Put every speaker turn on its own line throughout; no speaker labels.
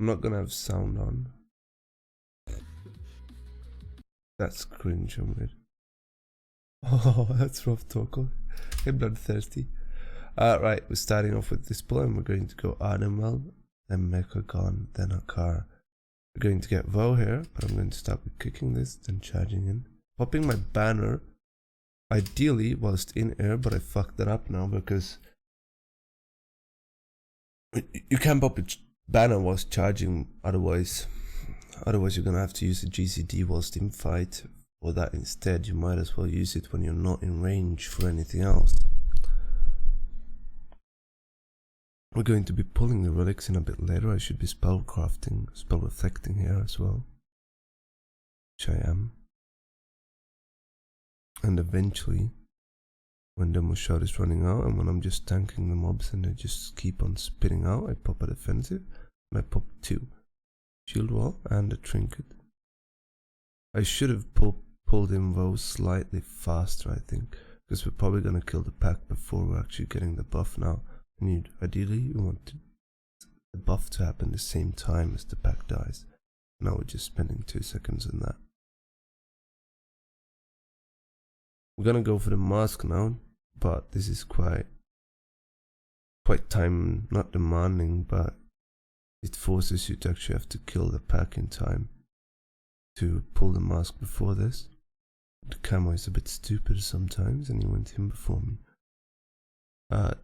I'm not gonna have sound on. That's cringe, I'm weird. Oh, that's rough talk. Hey, bloodthirsty. Right, we're starting off with this pull and we're going to go Animal, then Mechagon, then a car. We're going to get Vo here, but I'm going to start with kicking this, then charging in. Popping my banner, ideally whilst in air, but I fucked that up now because you can't pop a banner whilst charging, otherwise you're gonna have to use the GCD whilst in fight. For that instead, you might as well use it when you're not in range for anything else. We're going to be pulling the relics in a bit later. I should be spell reflecting here as well, which I am. And eventually, when the shot is running out and when I'm just tanking the mobs and they just keep on spitting out, I pop a defensive and I pop 2 shield wall and a trinket. I should have pulled in those slightly faster, I think, because we're probably going to kill the pack before we're actually getting the buff now. And ideally you want the buff to happen the same time as the pack dies. Now we're just spending 2 seconds on that. We're gonna go for the mask now, but this is quite time not demanding, but it forces you to actually have to kill the pack in time to pull the mask before this. The camo is a bit stupid sometimes and he went in before me.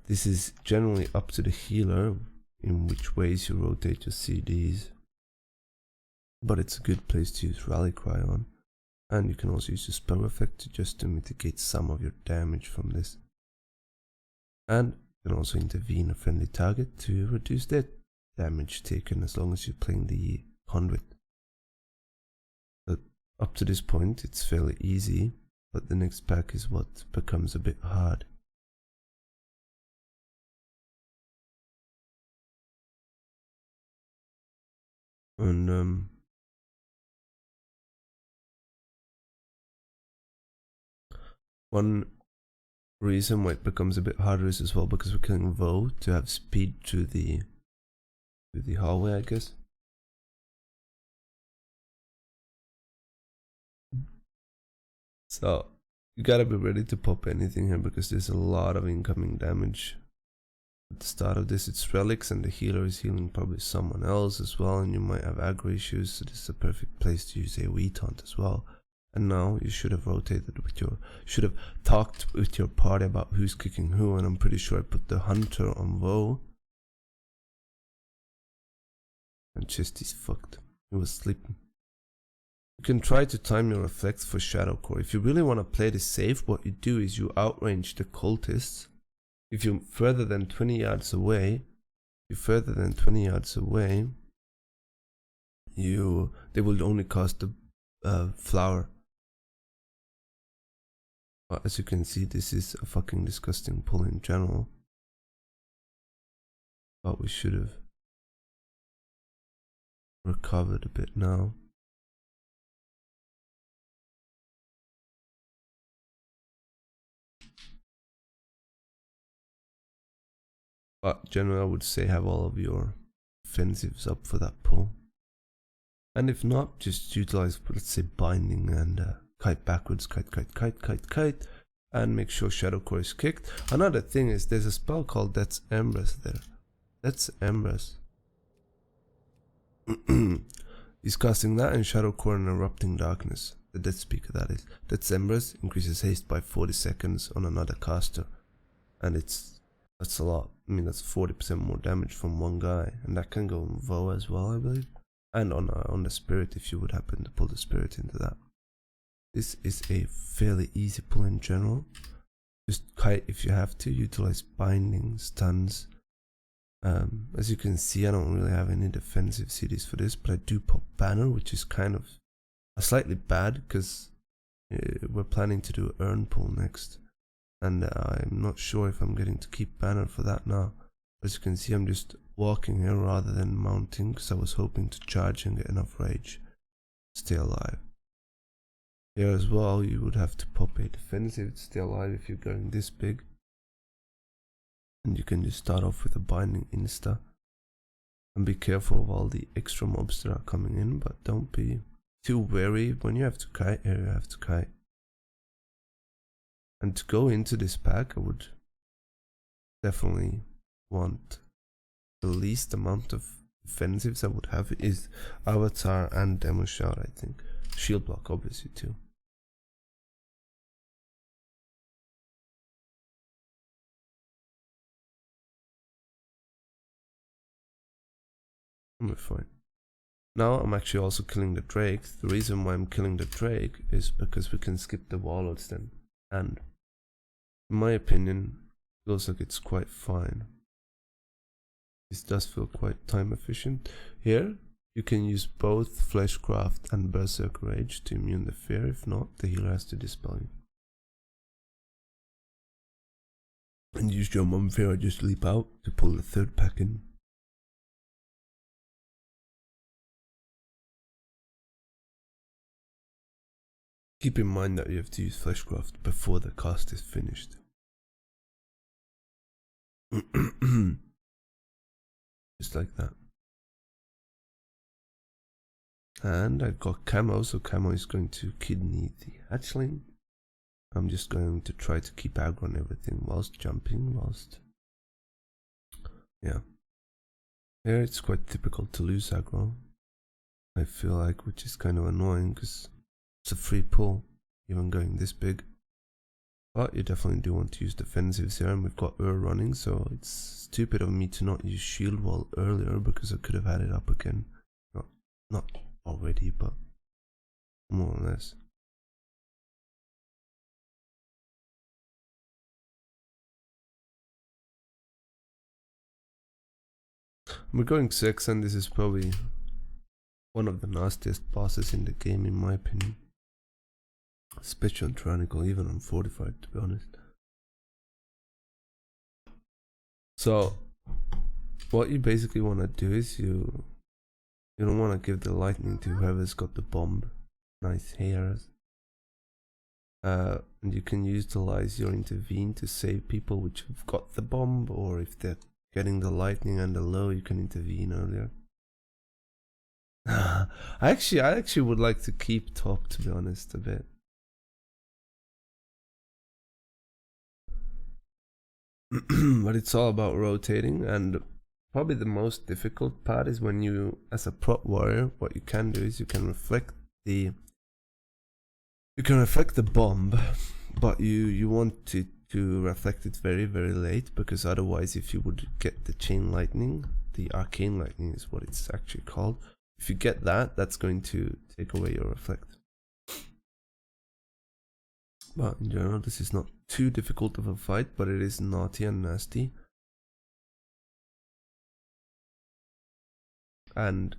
This is generally up to the healer in which ways you rotate your CDs, but it's a good place to use Rally Cry on. And you can also use the spell effect just to mitigate some of your damage from this. And you can also intervene a friendly target to reduce their damage taken as long as you're playing the conduit. But up to this point it's fairly easy, but the next pack is what becomes a bit hard. And one reason why it becomes a bit harder is as well because we're killing Vo to have speed through the hallway, I guess. So you gotta be ready to pop anything here because there's a lot of incoming damage. At the start of this it's relics and the healer is healing probably someone else as well, and you might have aggro issues, so this is a perfect place to use AoE taunt as well. And now you should have rotated with should have talked with your party about who's kicking who, and I'm pretty sure I put the hunter on Vo. And just he's fucked. He was sleeping. You can try to time your reflects for Shadow Core. If you really want to play this safe, what you do is you outrange the cultists. If you're further than 20 yards away, they will only cast the flower. But as you can see, this is a fucking disgusting pull in general. But we should have recovered a bit now. But generally I would say have all of your offensives up for that pull. And if not, just utilize, let's say, binding and kite backwards, kite, and make sure Shadow Core is kicked. Another thing is there's a spell called That's Embers there. That's Embers. He's casting that and Shadow Core and Erupting Darkness. The Death Speaker, that is. That's Embers increases haste by 40 seconds on another caster. And that's a lot. I mean, that's 40% more damage from one guy. And that can go on Vo as well, I believe. And on the Spirit if you would happen to pull the Spirit into that. This is a fairly easy pull in general. Just kite if you have to. Utilize binding, stuns. As you can see, I don't really have any defensive CDs for this, but I do pop banner, which is kind of slightly bad because we're planning to do Urn pull next. And I'm not sure if I'm getting to keep banner for that now. As you can see, I'm just walking here rather than mounting because I was hoping to charge and get enough rage to stay alive. Here as well, you would have to pop a defensive to stay alive if you're going this big. And you can just start off with a binding insta. And be careful of all the extra mobs that are coming in, but don't be too wary. When you have to kite here, you have to kite. And to go into this pack, I would definitely want the least amount of offensives I would have is Avatar and Demo Shout, I think. Shield block, obviously, too. I'm fine. Now I'm actually also killing the Drake. The reason why I'm killing the Drake is because we can skip the Warlords then. And in my opinion, it feels like it's quite fine. This does feel quite time efficient. Here, you can use both Fleshcraft and Berserk Rage to immune the fear. If not, the healer has to dispel you. And use your Mum Fear or just leap out to pull the third pack in. Keep in mind that you have to use Fleshcraft before the cast is finished. Just like that. And I've got Camo, so Camo is going to kidney the hatchling. I'm just going to try to keep aggro on everything whilst jumping, yeah. Here it's quite typical to lose aggro, I feel like, which is kind of annoying because it's a free pull, even going this big. But you definitely do want to use defensives here, and we've got running, so it's stupid of me to not use shield wall earlier because I could have had it up again. Not already, but more or less. We're going 6, and this is probably one of the nastiest bosses in the game, in my opinion. Especially on Tyrannical, even on Fortified, to be honest. So, what you basically want to do is you don't want to give the lightning to whoever's got the bomb. Nice hairs. And you can utilize your intervene to save people which have got the bomb, or if they're getting the lightning and the low, you can intervene earlier. I actually would like to keep top, to be honest, a bit. But it's all about rotating, and probably the most difficult part is when you, as a prot warrior, what you can do is you can reflect the bomb, but you want to reflect it very, very late, because otherwise if you would get the chain lightning, the arcane lightning is what it's actually called, if you get that, that's going to take away your reflect. But in general, this is not too difficult of a fight, but it is naughty and nasty. And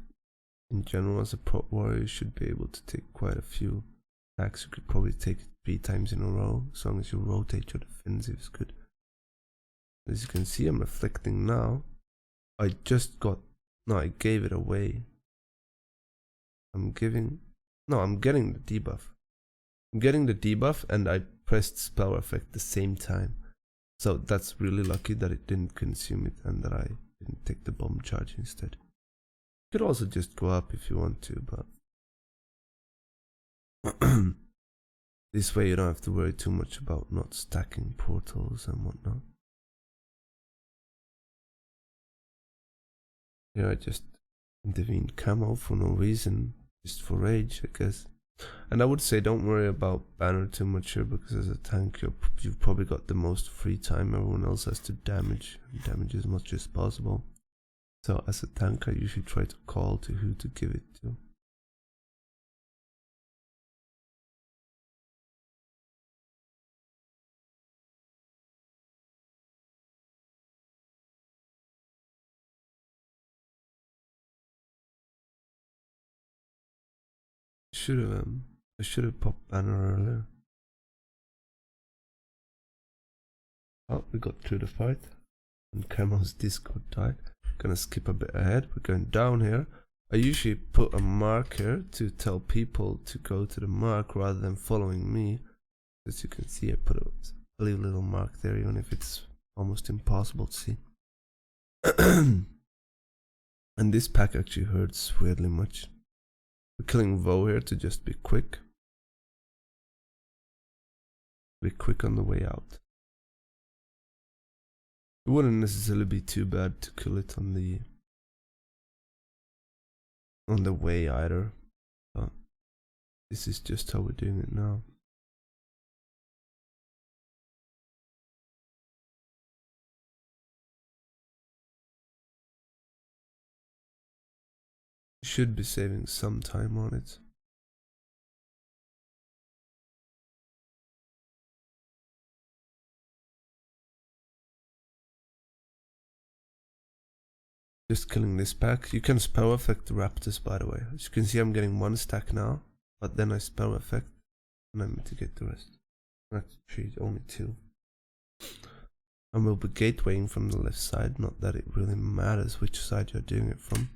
in general, as a prot warrior, you should be able to take quite a few attacks. You could probably take it 3 times in a row, as long as you rotate your defensive is good. As you can see, I'm reflecting now. I gave it away. I'm getting the debuff. I'm getting the debuff, and I pressed spell effect at the same time. So that's really lucky that it didn't consume it and that I didn't take the bomb charge instead. You could also just go up if you want to, but this way you don't have to worry too much about not stacking portals and whatnot. Here I just intervened Camo for no reason, just for rage, I guess. And I would say don't worry about banner too much here, because as a tank you've probably got the most free time. Everyone else has to damage as much as possible. So as a tank I usually try to call to who to give it to. I should have popped banner earlier. Oh, we got through the fight, and Camo's Discord died. Gonna skip a bit ahead. We're going down here. I usually put a mark here to tell people to go to the mark rather than following me. As you can see, I put a little mark there, even if it's almost impossible to see. And this pack actually hurts weirdly much. We're killing Vo here to just be quick. Be quick on the way out. It wouldn't necessarily be too bad to kill it on the way either. But this is just how we're doing it now. Should be saving some time on it. Just killing this pack. You can spell effect the raptors, by the way. As you can see, I'm getting 1 stack now, but then I spell effect and I mitigate the rest. Actually, only 2. And we'll be gatewaying from the left side, not that it really matters which side you're doing it from.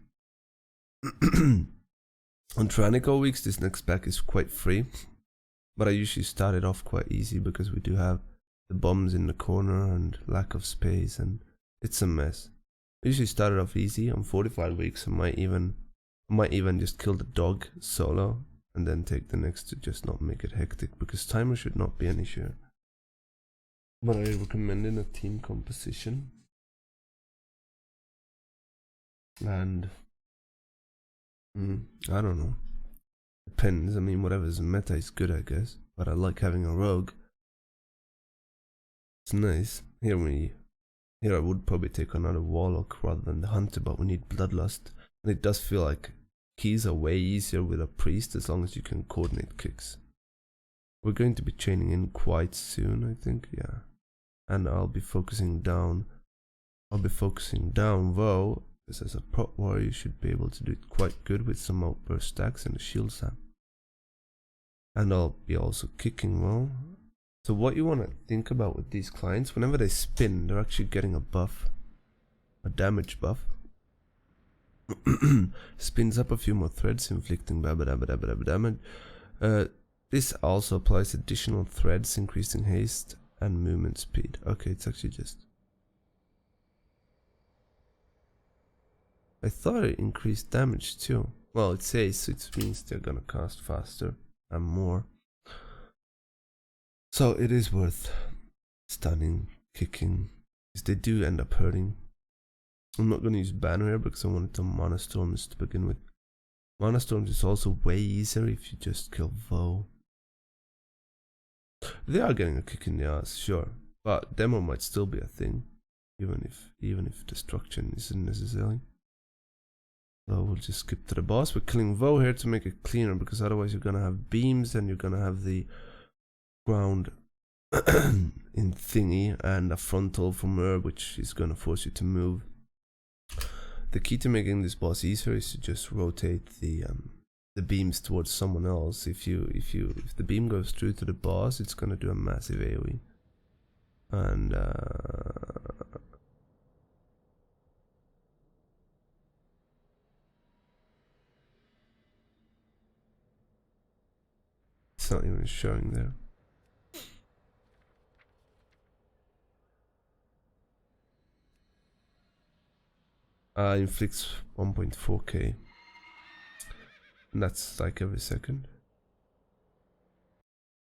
On Tyrannical weeks, this next pack is quite free, but I usually start it off quite easy because we do have the bombs in the corner and lack of space, and it's a mess. I usually start it off easy. On 45 weeks, I might even just kill the dog solo and then take the next to just not make it hectic, because timer should not be an issue. But I recommend in a team composition. And I don't know. Depends. I mean, whatever's meta is good, I guess. But I like having a rogue. It's nice. Here I would probably take another warlock rather than the hunter, but we need bloodlust. And it does feel like keys are way easier with a priest as long as you can coordinate kicks. We're going to be chaining in quite soon, I think, yeah. And I'll be focusing down. Though, because as a prot warrior you should be able to do it quite good with some outburst stacks and a shield sap. And I'll be also kicking well. So what you want to think about with these clients, whenever they spin, they're actually getting a buff, a damage buff. Spins up a few more threads, inflicting damage. This also applies additional threads, increasing haste and movement speed. Okay, it's actually just... I thought it increased damage too. Well, it says, so it means they're gonna cast faster and more. So it is worth stunning, kicking, because they do end up hurting. I'm not going to use banner here because I wanted to mana storms to begin with. Mana storms is also way easier if you just kill Vo. They are getting a kick in the ass, sure, but demo might still be a thing, even if destruction isn't necessary. So we'll just skip to the boss. We're killing Vo here to make it cleaner, because otherwise you're gonna have beams and you're gonna have the ground in thingy and a frontal from her, which is gonna force you to move. The key to making this boss easier is to just rotate the beams towards someone else. If the beam goes through to the boss, it's gonna do a massive AoE. And it's not even showing there. Inflicts 1.4k, and that's like every second.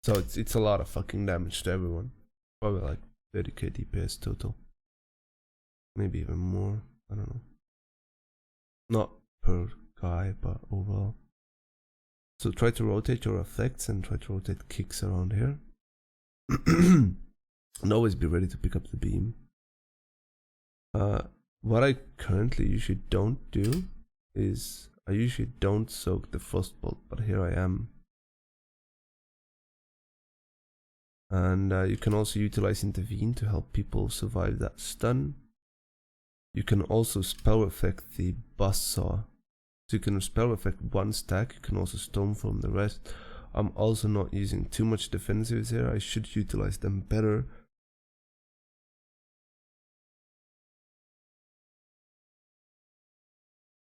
So it's a lot of fucking damage to everyone. Probably like 30k DPS total, maybe even more. I don't know. Not per guy, but overall. So try to rotate your effects and try to rotate kicks around here. And always be ready to pick up the beam. What I currently usually don't do is I usually don't soak the frostbolt, but here I am. And you can also utilize intervene to help people survive that stun. You can also spell effect the buzzsaw. So you can spell effect 1 stack, you can also stormform the rest. I'm also not using too much defensives here, I should utilize them better.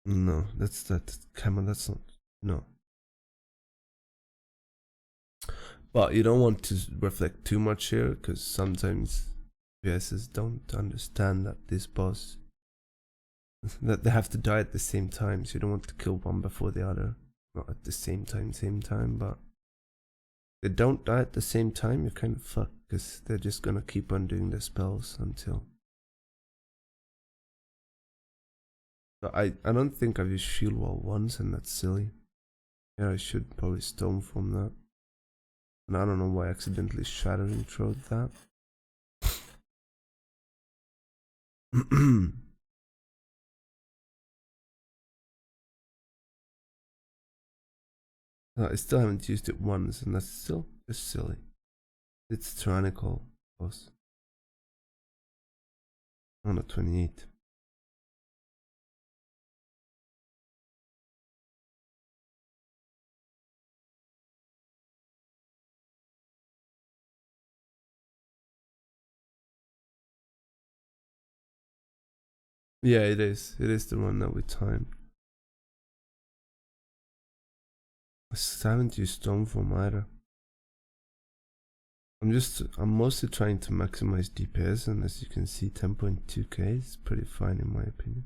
No, that's not, no. But you don't want to reflect too much here, because sometimes VSs don't understand that this boss that they have to die at the same time, so you don't want to kill one before the other. Not at the same time, but they don't die at the same time, you're kind of fucked, because they're just gonna keep on doing their spells until... But I don't think I've used Shield Wall once, and that's silly. Yeah, I should probably Stoneform that. And I don't know why I accidentally Shattering Throat that. I still haven't used it once, and that's still just silly. It's Tyrannical, boss. Oh, not 28. Yeah, it is. It is the one that we timed. I still haven't used Stoneform either. I'm mostly trying to maximize DPS, and as you can see, 10.2k is pretty fine in my opinion.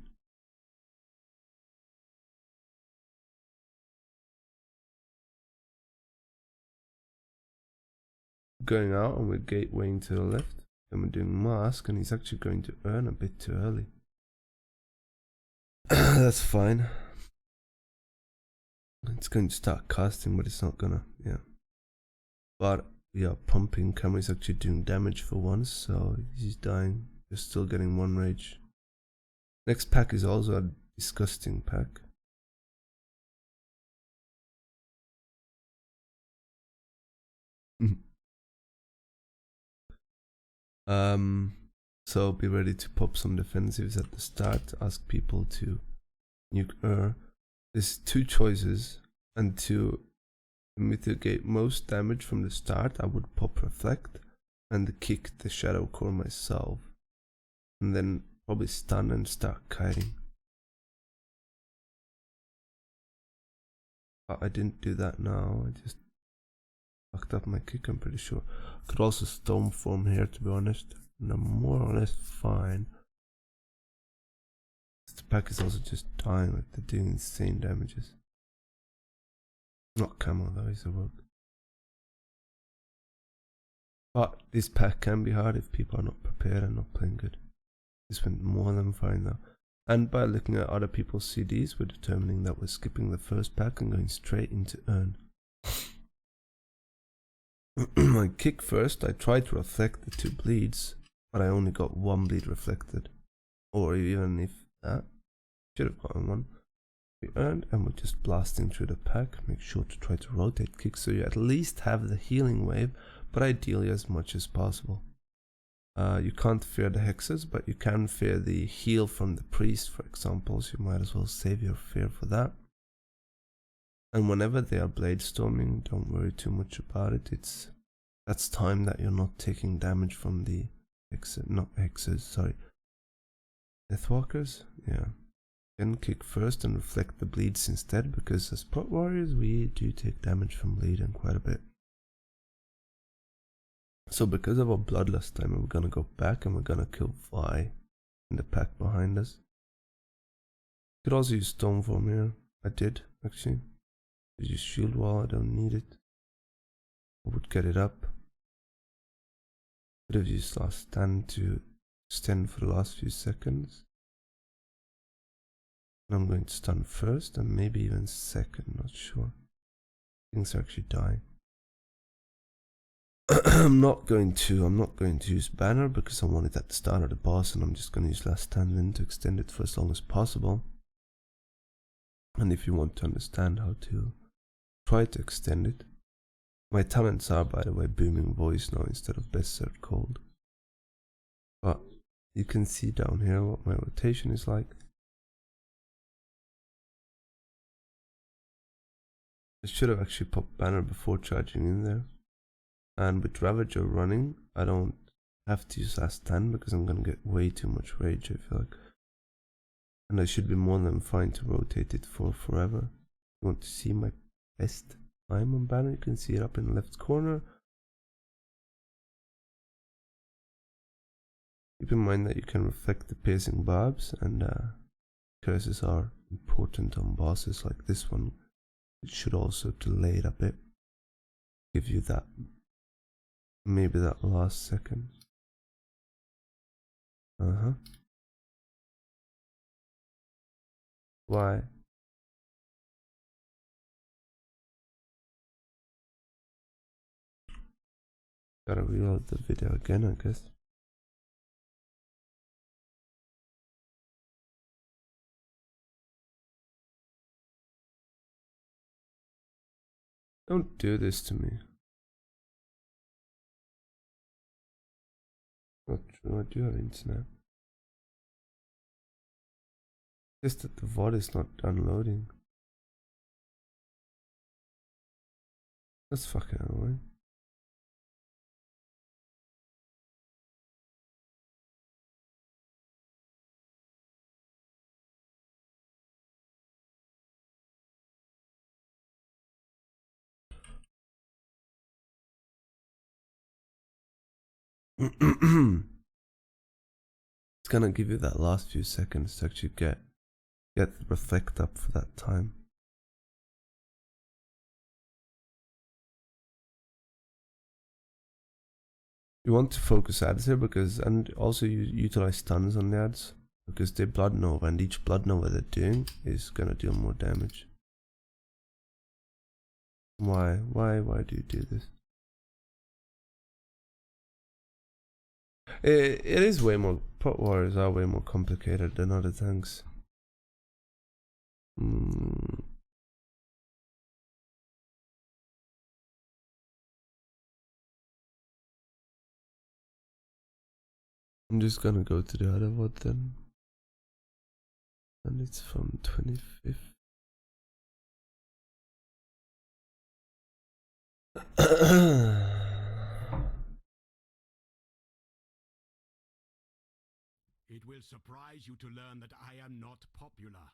Going out and we're gatewaying to the left, and we're doing Mask, and he's actually going to earn a bit too early. That's fine. It's going to start casting, but it's not gonna, yeah. But we are pumping. Camry's actually doing damage for once, so he's dying. You're still getting 1 rage. Next pack is also a disgusting pack. So be ready to pop some defensives at the start. Ask people to nuke There's 2 choices, and to mitigate most damage from the start, I would pop Reflect and kick the Shadow Core myself, and then probably stun and start kiting. But I didn't do that now, I just fucked up my kick, I'm pretty sure. Could also Stoneform here, to be honest, and I'm more or less fine. The pack is also just dying, like they're doing insane damages. Not Camo though, he's a rogue. But this pack can be hard if people are not prepared and not playing good. This went more than fine though. And by looking at other people's CDs, we're determining that we're skipping the first pack and going straight into Earn. I kick first, I tried to reflect the 2 bleeds, but I only got 1 bleed reflected. Or even if that, should have gotten 1. We earned, and we're just blasting through the pack. Make sure to try to rotate kick so you at least have the healing wave, but ideally as much as possible. You can't fear the hexes, but you can fear the heal from the priest, for example, so you might as well save your fear for that. And whenever they are blade storming, don't worry too much about it. That's time that you're not taking damage from the Deathwalkers, yeah. Then kick first and reflect the bleeds instead, because as prot warriors we do take damage from bleed and quite a bit. So because of our bloodlust time, we're gonna go back and we're gonna kill Vi in the pack behind us. Could also use Stoneform here. I did actually. Use Shield Wall, I don't need it. I would get it up. Could have used Last Stand to extend for the last few seconds. I'm going to stun first and maybe even second, not sure. Things are actually dying. I'm not going to use Banner because I want it at the start of the boss, and I'm just going to use Last Stand in to extend it for as long as possible. And if you want to understand how to try to extend it, my talents are, by the way, Booming Voice now instead of Berserk Cold. But you can see down here what my rotation is like. I should have actually popped Banner before charging in there. And with Ravager running, I don't have to use Last Stand because I'm gonna get way too much rage, I feel like. And I should be more than fine to rotate it for forever. If you want to see my best time on Banner, you can see it up in the left corner. Keep in mind that you can reflect the piercing barbs, and curses are important on bosses like this one. It should also delay it a bit, give you that, maybe that last second. Why? Gotta reload the video again, I guess. Don't do this to me. Not true, I do have internet. Just that the VOD is not downloading. That's fucking annoying. It's gonna give you that last few seconds to actually get the reflect up for that time. You want to focus ads here because, and also you utilize stuns on the ads because they blood nova, and each blood nova they're doing is gonna deal more damage. Why do you do this? It is way more, pot wars are way more complicated than other tanks. I'm just gonna go to the other VOD then. And it's from 25th.
It will surprise you to learn that I am not popular.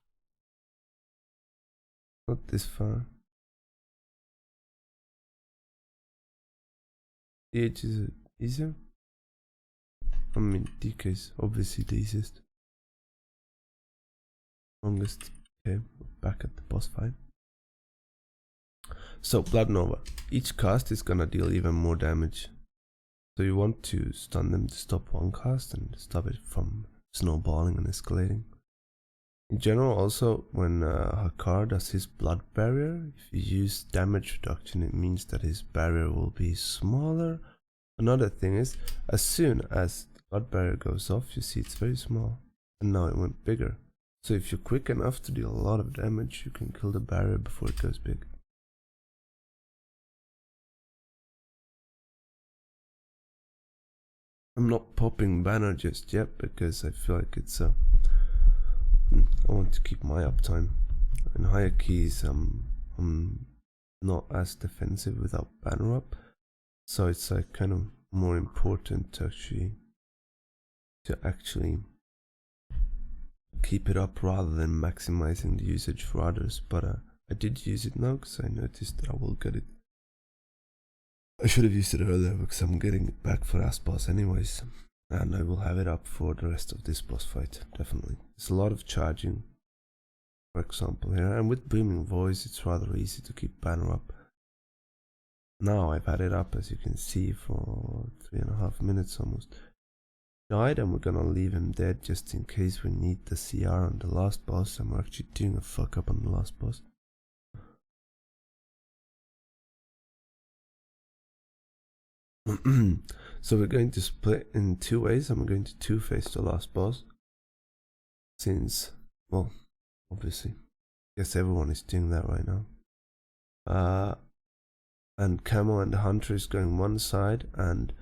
Not this far. DH is easier? I mean, DK is obviously the easiest. Longest. Okay, back at the boss fight. So, Blood Nova. Each cast is gonna deal even more damage. So you want to stun them to stop one cast and stop it from snowballing and escalating. In general, also, when Hakar does his blood barrier, if you use damage reduction, it means that his barrier will be smaller. Another thing is, as soon as the blood barrier goes off, you see it's very small, and now it went bigger. So if you're quick enough to deal a lot of damage, you can kill the barrier before it goes big. I'm not popping banner just yet because I feel like it's I want to keep my uptime. In higher keys, I'm not as defensive without banner up, so it's like kind of more important to actually keep it up rather than maximizing the usage for others. But I did use it now because I noticed that I will get it. I should have used it earlier because I'm getting it back for last boss anyways, and I will have it up for the rest of this boss fight, definitely. There's a lot of charging, for example, here, and with Booming Voice it's rather easy to keep banner up. Now I've had it up, as you can see, for 3.5 minutes almost. Died, and we're gonna leave him dead just in case we need the CR on the last boss, and we're actually doing a fuck up on the last boss. So we're going to split in 2 ways. I'm going to 2-phase the last boss, since, well, obviously, I guess everyone is doing that right now. And Camel and the Hunter is going one side, and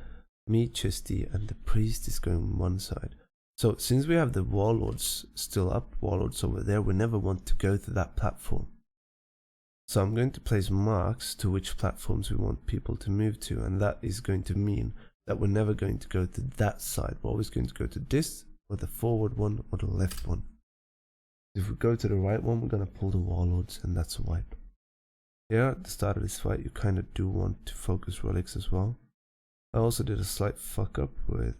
me, Chesty, and the Priest is going one side. So since we have the Warlords still up, Warlords over there, we never want to go to that platform. So I'm going to place marks to which platforms we want people to move to, and that is going to mean that we're never going to go to that side. We're always going to go to this, or the forward one, or the left one. If we go to the right one, we're going to pull the Warlords, and that's a wipe. Here at the start of this fight, you kind of do want to focus relics as well. I also did a slight fuck up with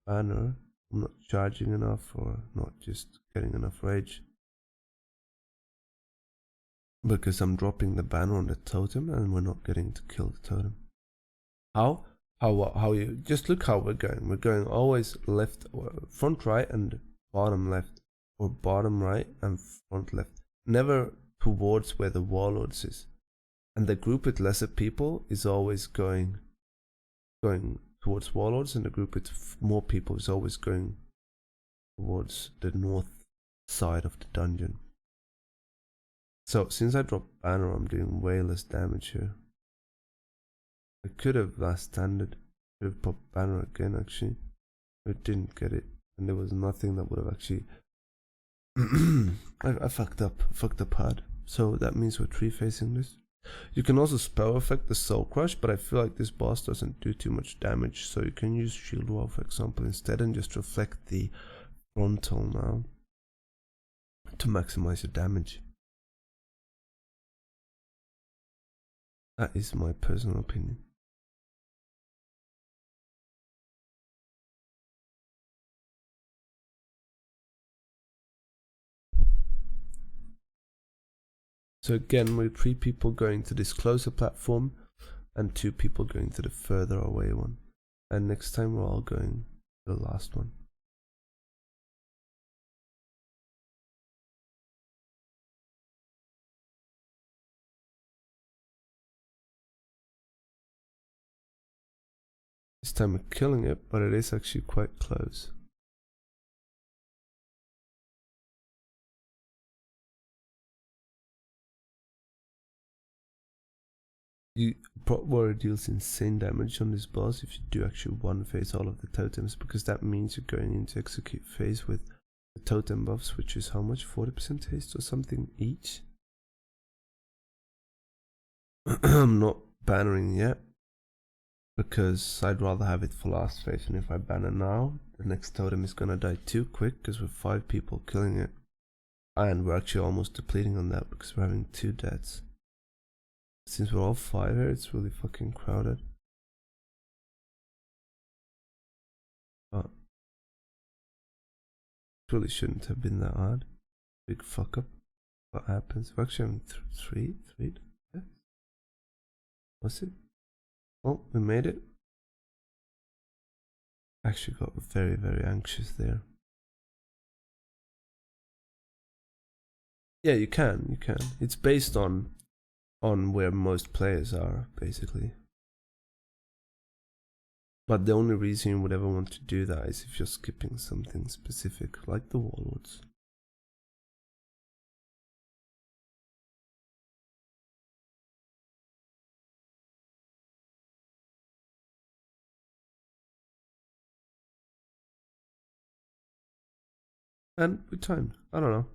banner. I'm not charging enough, or not just getting enough rage. because I'm dropping the banner on the totem and we're not getting to kill the totem. How? How you just look how we're going. We're going always left, front right and bottom left, or bottom right and front left. Never towards where the warlords is. And the group with lesser people is always going towards warlords, and the group with more people is always going towards the north side of the dungeon. So since I dropped banner, I'm doing way less damage here. I could have last standard, could have popped banner again actually. It didn't get it, and there was nothing that would have actually I fucked up hard. So that means we're tree facing this. You can also spell effect the soul crush, but I feel like this boss doesn't do too much damage, so you can use shield wall for example instead and just reflect the frontal now to maximize your damage. That is my personal opinion. So again, we're 3 people going to this closer platform and 2 people going to the further away one. And next time we're all going to the last one. This time we're killing it, but it is actually quite close. Prot warrior deals insane damage on this boss if you do actually one phase all of the totems, because that means you're going into execute phase with the totem buffs, which is how much? 40% haste or something each? I'm not bannering yet, because I'd rather have it for last phase, and if I banner now, the next totem is gonna die too quick because we're 5 people killing it. And we're actually almost depleting on that because we're having 2 deaths. Since we're all 5 here, it's really fucking crowded. But it really shouldn't have been that hard. Big fuck up. What happens? We're actually having 3 deaths. Was it? Oh, we made it. Actually got very, very anxious there. Yeah, you can. It's based on where most players are, basically. But the only reason you would ever want to do that is if you're skipping something specific, like the warlords. And we timed. I don't know.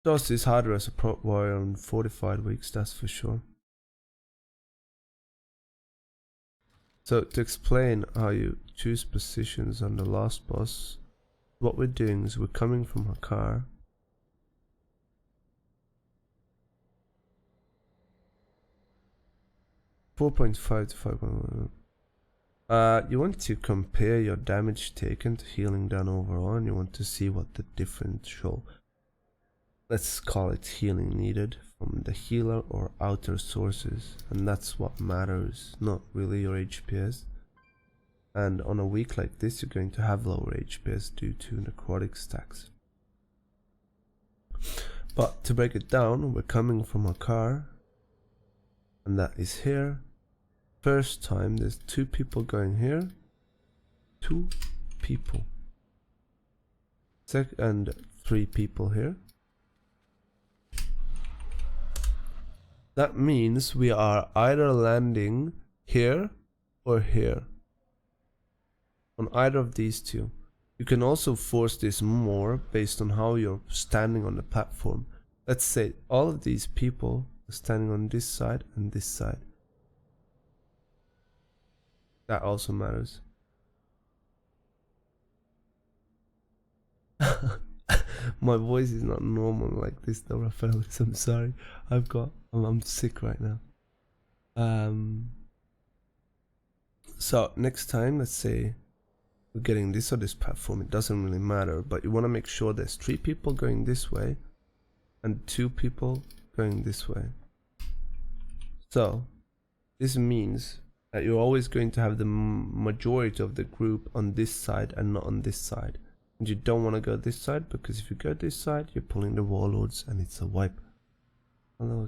DOS is harder as a prot warrior on fortified weeks, that's for sure. So to explain how you choose positions on the last boss, what we're doing is we're coming from a car. .5 to 5.1. You want to compare your damage taken to healing done overall, and you want to see what the differential, let's call it healing needed, from the healer or outer sources, and that's what matters, not really your HPS. And on a week like this, you're going to have lower HPS due to necrotic stacks. But to break it down, we're coming from a car, and that is here. First time, there's 2 people going here. 2 people. And 3 people here. That means we are either landing here or here. On either of these 2. You can also force this more based on how you're standing on the platform. Let's say all of these people are standing on this side and this side. That also matters. My voice is not normal like this though, Raphaelis. I'm sorry. I'm sick right now. So next time, let's say we're getting this or this platform, it doesn't really matter, but you want to make sure there's 3 people going this way and 2 people going this way. So this means that you're always going to have the majority of the group on this side and not on this side. And you don't want to go this side, because if you go this side, you're pulling the warlords and it's a wipe. Hello,